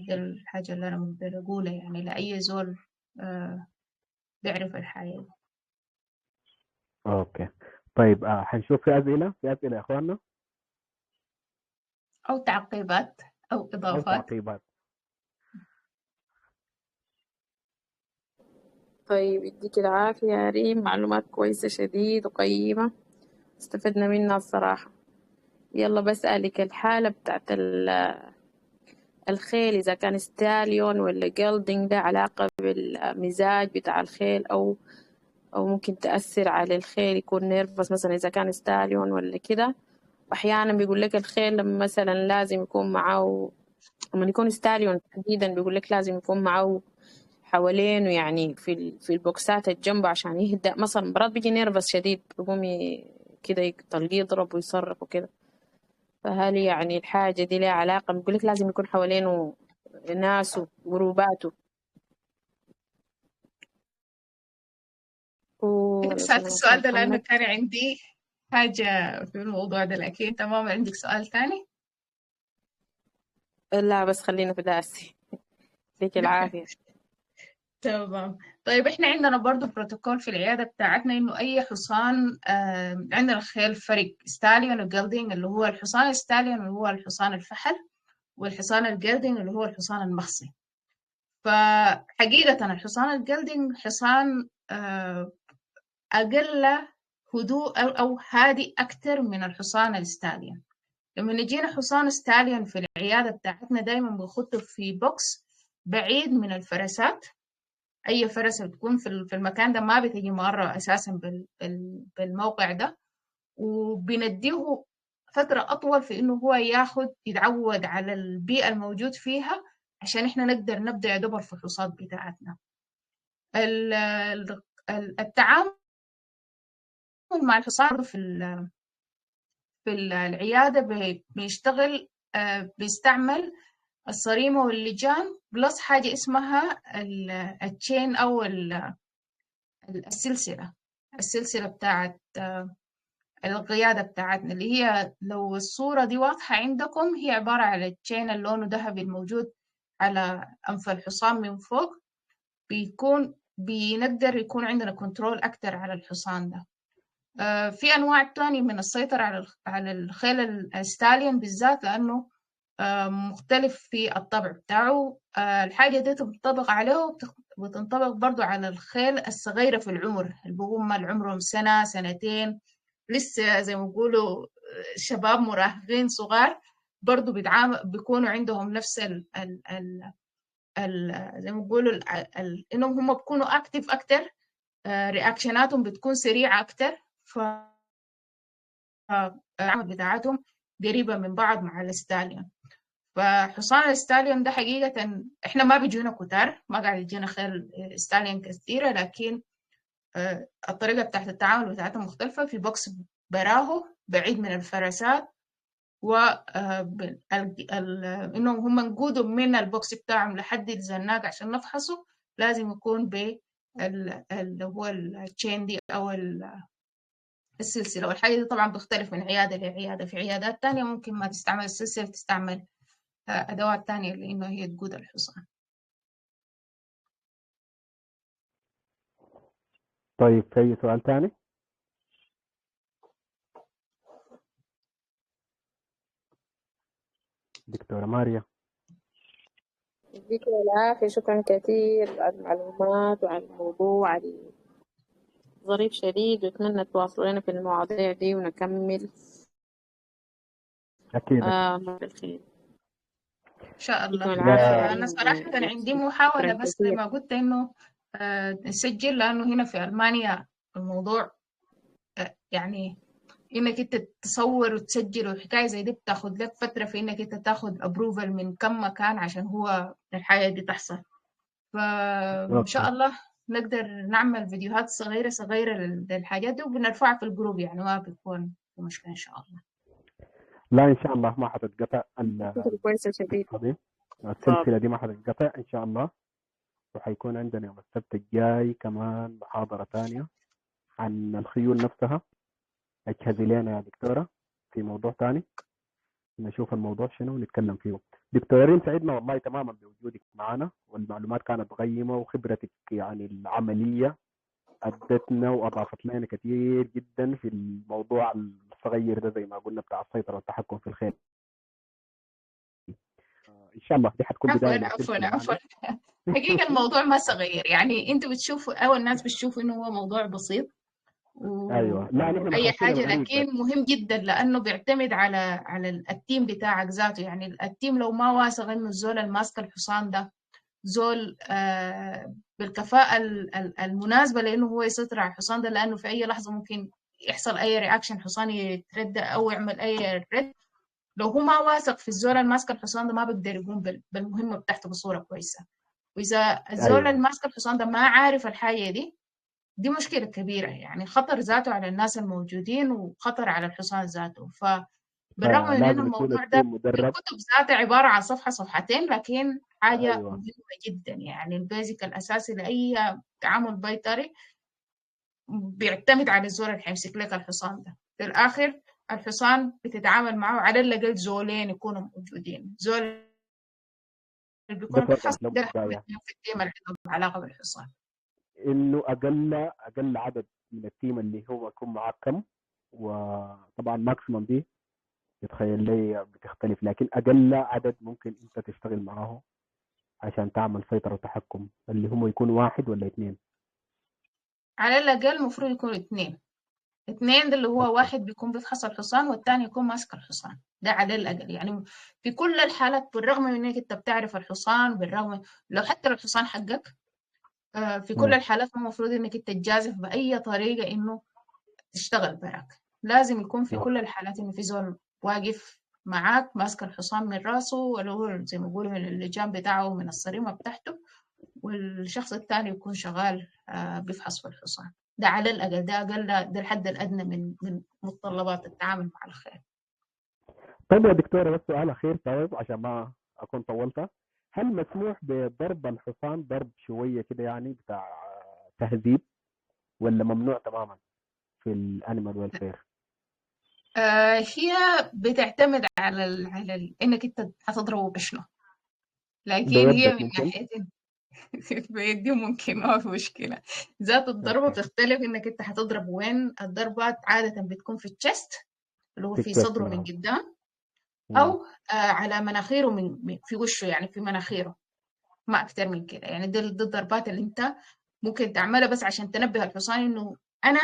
دي الحاجة اللي أنا مقدر أقولها يعني لأي زول بيعرف الحياة دي. أوكي. طيب هنشوف في أسئلة يا إخواننا أو تعقيبات أو أو إضافات. تعقيبات. طيب يديك العافية يا ريم، معلومات كويسة شديد وقيمة، استفدنا منها الصراحة. يلا بسألك الحالة بتاعت الخيل إذا كان ستاليون ولا جلدنج، ده علاقة بالمزاج بتاع الخيل أو ممكن تأثر على الخيل يكون نيرفس مثلا إذا كان ستاليون ولا كده. وأحيانا بيقول لك الخيل لما مثلا لازم يكون معه، لما يكون ستاليون تحديدا بيقول لك لازم يكون معه حوالينه يعني في البوكسات الجنب عشان يهدأ. مثلا مرات بيجي نيرفس شديد بيقوم كده يطلق يضرب ويصرخ وكده. فهل يعني الحاجة دي لها علاقة؟ بيقول لك لازم يكون حوالينه ناسه جروباته. سألت وسلام السؤال ده لأنه محمد. كان عندي حاجة في الموضوع ده، لكن تمام. عندك سؤال تاني؟ لا بس خلينا في داسي. يديك العافية. تمام. طيب احنا عندنا برضو بروتوكول في العيادة بتاعتنا انه اي حصان عندنا الخيل فرق ستاليون وجلدينج، اللي هو الحصان ستاليون اللي هو الحصان الفحل، والحصان الجلدينج اللي هو الحصان المخصي. فحقيقة الحصان الجلدينج حصان أقل هدوء أو هادي أكتر من الحصان الستاليون. لما يجينا حصان ستاليون في العيادة بتاعتنا دايما بنخطه في بوكس بعيد من الفرسات. أي فرسة بتكون في المكان ده ما بتجي مرة أساسا بالموقع ده، وبنديه فترة أطول في إنه هو يتعود على البيئة الموجود فيها عشان إحنا نقدر نبدأ يا دوب الفحوصات بتاعتنا. التعامل مع الحصان في العيادة بيشتغل، بيستعمل الصريمة واللجان بلس حاجة اسمها التشين أو السلسلة بتاعت القيادة بتاعتنا، اللي هي لو الصورة دي واضحة عندكم هي عبارة على التشين اللون ذهبي الموجود على أنف الحصان من فوق. بنقدر يكون عندنا كنترول أكتر على الحصان ده. في أنواع تانية من السيطرة على الخيل الستاليون بالذات، لأنه مختلف في الطبع بتاعه. الحاجة دي تنطبق عليه وتنطبق برضو على الخيل الصغيرة في العمر، اللي هم عمرهم سنة سنتين، لسه زي ما بيقولوا شباب مراهقين صغار، برضو بيكونوا عندهم نفس زي ما بيقولوا انهم هم بيكونوا اكتف اكتر، رياكشناتهم بتكون سريعة اكتر، فالعمل بتاعتهم قريبة من بعض مع الستاليون. فحصان الستاليون ده حقيقة احنا ما بيجونا كتار، ما قاعد يجينا خيل ستاليون كثيرة، لكن الطريقة بتاعت التعامل بتاعتهم مختلفة. في بوكس براهو بعيد من الفرسات، و انهم هم نقودوا من البوكس بتاعهم لحد الزناق عشان نفحصه، لازم يكون اللي هو التشين دي او السلسلة. والحاجة دي طبعا بتختلف من عيادة لعيادة، في عيادات تانية ممكن ما تستعمل السلسلة، تستعمل أدوات تانية لأنه هي تقود الحصان. طيب في أي سؤال تاني؟ دكتورة ماريا. يديك العافية، شكرا كثير على المعلومات وعلى الموضوع ظريف شديد، وأتمنى تواصلوا لنا في المواضيع دي ونكمل أكيد بالخير. إن شاء يديكم الله. العافية. أنا صراحة عندي محاولة، شكرا بس زي كثير. ما قلت إنه نسجل، لأنه هنا في ألمانيا الموضوع يعني إنك أنت تصور وتسجل وحكاية زي دي بتاخد لك فترة في إنك أنت تاخد أبروفل من كم مكان عشان هو الحاجة دي تحصل. فإن شاء أوكي. الله نقدر نعمل فيديوهات صغيرة صغيرة للحاجات دي وبنرفعها في الجروب، يعني ما بيكون في مشكلة إن شاء الله. لا إن شاء الله ما حتتقطع فكرة كويسة شديد. القصة دي، السلسلة دي ما حتتقطع إن شاء الله. وحيكون عندنا يوم السبت الجاي كمان محاضرة تانية عن الخيول نفسها. اجهزي لنا يا دكتورة في موضوع تاني، نشوف الموضوع شنو ونتكلم فيه. دكتورين سعدنا والله تماما بوجودك معنا، والمعلومات كانت قيمة، وخبرتك يعني العملية أدتنا وأضافت لنا كثير جدا في الموضوع الصغير ده زي ما قلنا بتاع السيطرة والتحكم في الخيل. إن شاء الله دي حتكون بداية عفوا عفوا لسلسلة عفوا. ثانية. حقيقة الموضوع ما صغير، يعني انتوا بتشوفوا او الناس بتشوفوا انه هو موضوع بسيط أيوه، لا نحن واي مخافين حاجة، الغريب بس. لكن مهم جدا لانه بيعتمد على التيم بتاعك ذاته. يعني التيم لو ما واثق انه الزول الماسك الحصان ده زول بالكفاءة المناسبة لانه هو يسيطر على الحصان ده، لانه في اي لحظة ممكن يحصل اي رياكشن، حصان يتردى او يعمل اي رد. لو هو ما واثق في الزول الماسك الحصان ده ما بيقدر يقوم بالمهمة بتاعته بصورة كويسة. وإذا الزول أيوه الماسك الحصان ده ما عارف الحاجة دي مشكلة كبيرة، يعني خطر ذاته على الناس الموجودين وخطر على الحصان ذاته. فبالرغم من إنه فلازم يكون الموضوع ده التيم في مدرب. الكتب ذاته عبارة عن صفحة صفحتين، لكن حاجة أيوه مهمة جدا. يعني البيزك الأساسي لأي تعامل بيطري بيعتمد على الزول اللي حيمسك لك الحصان ده. في الآخر الحصان بتتعامل معه على الأقل زولين يكونوا موجودين، زول اللي ده بيكونوا فرضا بيفحص لو ده بداية في التيم اللي عندهم علاقة بالحصان. انه اقل عدد من التيم اللي هو يكون معاه كم، وطبعا ماكسيموم دي يتخيل لي بتختلف، لكن اقل عدد ممكن انت تشتغل معاه عشان تعمل سيطرة وتحكم اللي هم يكون واحد ولا اثنين. على الأقل المفروض يكونوا 2. اثنين ده اللي هو اوكي. واحد بيكون بيفحص الحصان والتاني يكون ماسك الحصان، ده على الأقل. يعني في كل الحالات بالرغم من انك انت بتعرف الحصان، بالرغم لو حتى لو الحصان حقك، في كل مم. الحالات ما المفروض انك انت تجازف بأي طريقة انه تشتغل براك. لازم يكون في كل الحالات انه في زول واقف معاك ماسك الحصان من راسه، اللي هو زي ما بيقولوا من اللجام بتاعه من الصريمة بتاعته، والشخص التاني يكون شغال بيفحص في الحصان. ده على الأقل، ده أقل، ده الحد الأدنى من متطلبات التعامل مع الخيل. طيب يا دكتورة، بس سؤال أخير طيب عشان ما أكون طولتها. هل مسموح بضرب الحصان ضرب شوية كده يعني بتاع تهذيب، ولا ممنوع تماما في الأنيمال ويلفير؟ هي بتعتمد إنك أنت هتضربه بشنو، لكن هي بيدك من ممكن؟ ناحية بيدي ممكن ما في مشكلة. ذات الضربة أوكي. بتختلف، إنك أنت هتضرب وين. الضربات عادة بتكون في الشست، اللي هو في في التست، صدره من نعم. قدام، مم. أو على مناخيره في وشه، يعني في مناخيره، ما أكتر من كده. يعني دي الضربات اللي أنت ممكن تعملها بس عشان تنبه الحصان إنه أنا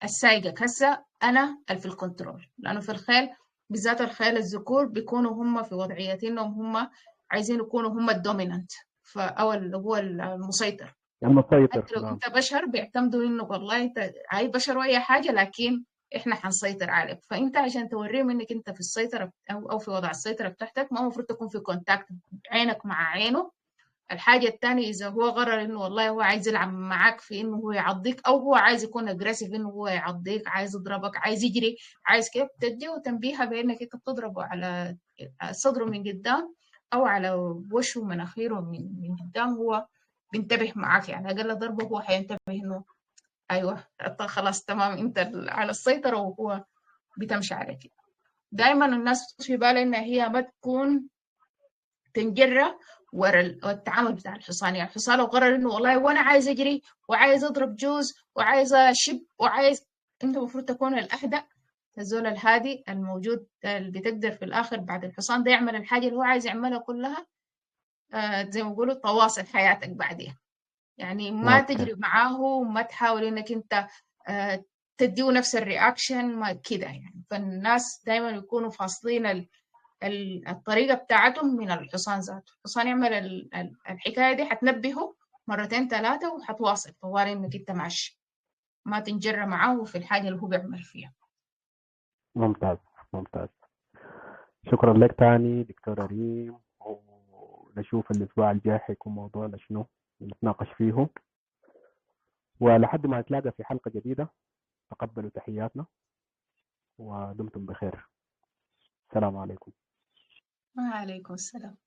السايقك هسه، أنا في الكنترول. لأنه في الخيل بالذات الخيل الذكور بيكونوا هم في وضعية إنهم هم عايزين يكونوا هم الدومينانت، أو اللي هو المسيطر. المسيطر، حتى لو نعم. أنت بشر بيعتمدوا إنه والله أنت أي بشر وأي حاجة، لكن إحنا حنسيطر عليك. فأنت عشان توريهم إنك أنت في السيطرة أو في وضع السيطرة بتاعتك، ما المفروض تكون في كونتاكت عينك مع عينه. الحاجة التانية، إذا هو قرر إنه والله هو عايز يلعب معاك في إنه هو يعضيك، أو هو عايز يكون أجريسيف إنه هو يعضيك، عايز يضربك، عايز يجري، عايز كيف، تديه تنبيهها بإنك أنت بتضربه على صدره من قدام، أو على وشه ومناخيره من قدام. هو بينتبه معاك، يعني أقل ضربة هو حينتبه إنه أيوه خلاص تمام أنت على السيطرة، وهو بتمشي عليك. دايما الناس في بالها إن هي ما تكون تنجرة ورا التعامل بتاع الحصان. يعني الحصان لو قرر انه والله وانا عايز اجري وعايز اضرب جوز وعايز اشب وعايز، انت المفروض تكون الاهدأ، الزول الهادي الموجود اللي بتقدر في الاخر بعد الحصان ده يعمل الحاجة اللي هو عايز يعملها كلها. زي ما بيقولوا تواصل حياتك بعدين. يعني ما اوكي. تجري معاه وما تحاول انك انت تديه نفس الرياكشن، ما كده يعني. فالناس دايما يكونوا فاصلين الطريقة بتاعتهم من الحصان ذاته. الحصان يعمل الحكاية دي حتنبهه مرتين ثلاثة وحتواصل طوال إنك أنت ماشي، ما تنجر معاه في الحاجة اللي هو بيعمل فيها. ممتاز. ممتاز. شكرا لك تاني دكتورة ريم، ونشوف الأسبوع الجاي حيكون موضوعنا شنو نتناقش فيه. ولحد ما نتلاقى في حلقة جديدة، تقبلوا تحياتنا ودمتم بخير. السلام عليكم. وعليكم السلام.